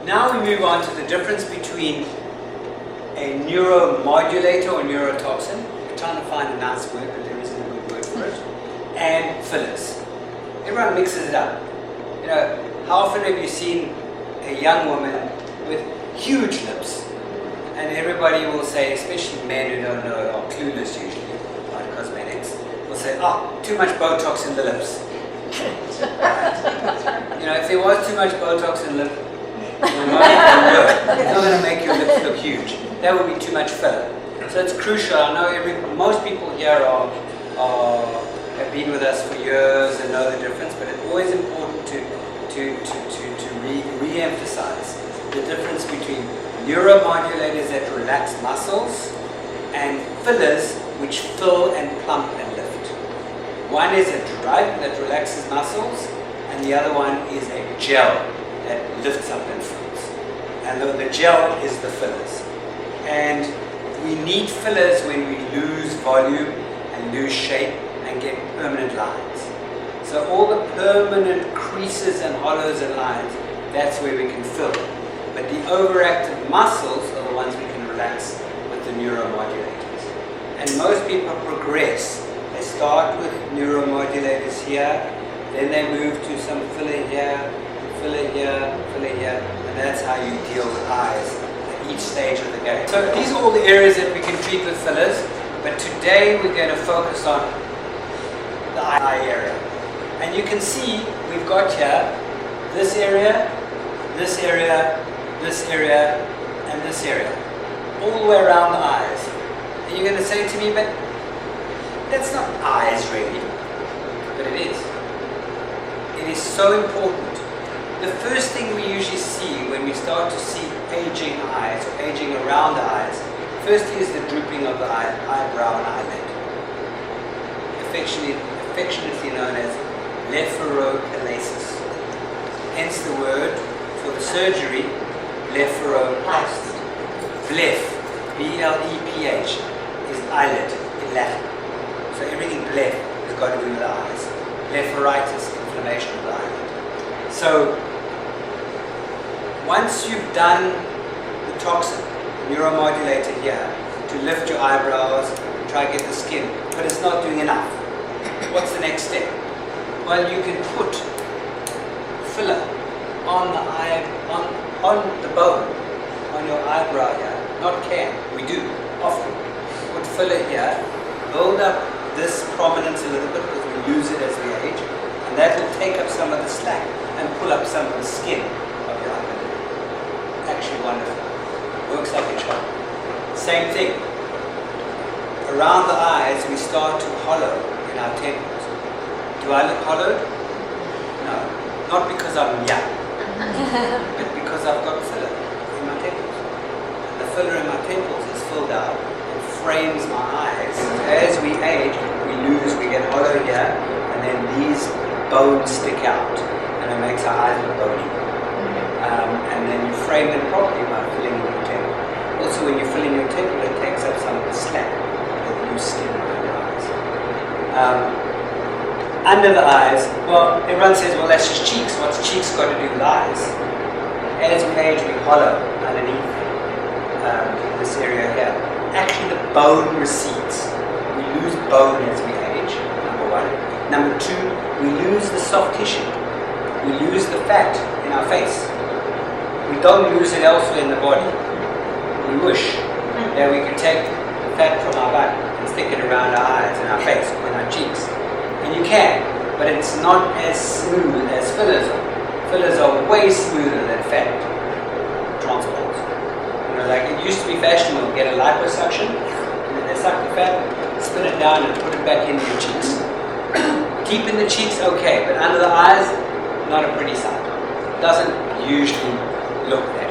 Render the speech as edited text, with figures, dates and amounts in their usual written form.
Now we move on to the difference between a neuromodulator or neurotoxin. We're trying to find a nice word, but there isn't a good word for it. And fillers. Everyone mixes it up. You know, how often have you seen a young woman with huge lips? And everybody will say, especially men who don't know, are clueless usually about cosmetics, will say, oh, too much Botox in the lips. You know, if there was too much Botox in the lip, it's not going to make your lips look huge. That would be too much filler. So it's crucial. I know most people here have been with us for years and know the difference, but it's always important to re-emphasize the difference between neuromodulators that relax muscles and fillers which fill and plump and lift. One is a drug that relaxes muscles, and the other one is a gel that lifts up and fills. And the gel is the fillers. And we need fillers when we lose volume and lose shape and get permanent lines. So all the permanent creases and hollows and lines, that's where we can fill. But the overactive muscles are the ones we can relax with the neuromodulators. And most people progress. They start with neuromodulators here, then they move to some filler here, filler here, filler here, and that's how you deal with eyes at each stage of the game. So these are all the areas that we can treat with fillers, but today we're going to focus on the eye area. And you can see we've got here this area, this area, this area, and this area, all the way around the eyes. And you're going to say to me, but that's not eyes really, but it is. It is so important. The first thing we usually see when we start to see aging eyes or aging around the eyes, firstly is the drooping of the eyebrow and eyelid, affectionately known as blepharopalasis. Hence the word for the surgery, blepharoplasty. Bleph, B-L-E-P-H, is eyelid in Latin. So everything bleph has got to do with the eyes. Blepharitis, inflammation of the eyelid. So once you've done the toxin, the neuromodulator here, to lift your eyebrows, try to get the skin, but it's not doing enough. What's the next step? Well, you can put filler on the eye, on the bone, on your eyebrow here. Not can, we do often. Put filler here, build up this prominence a little bit because we lose it as we age, and that will take up some of the slack and pull up some of the skin of your eyelid. Actually wonderful. Works like a charm. Same thing. Around the eyes we start to hollow in our temples. Do I look hollowed? No. Not because I'm young, but because I've got filler in my temples. And the filler in my temples is filled out and frames my eyes. As we age, we get hollow here, and then these bones stick out, and it makes our eyes look bony. And then you frame them properly by filling in your temple. Also, when you fill in your temple, it takes up some of the slack, the loose skin around your eyes. Under the eyes, well, everyone says, well, that's just cheeks. What's cheeks got to do with eyes? As we age, we hollow underneath this area here. Actually, the bone recedes. We lose bone as we age, number one. Number two, we lose the soft tissue. We lose the fat in our face. We don't lose it elsewhere in the body. We wish that we could take the fat from our butt and stick it around our eyes and our face or in our cheeks. And you can, but it's not as smooth as fillers are. Fillers are way smoother than fat transports. You know, like it used to be fashionable to get a liposuction, and then they suck the fat, spin it down and put it back into your cheeks. Deep in the cheeks, okay, but under the eyes, not a pretty sight. Doesn't usually look that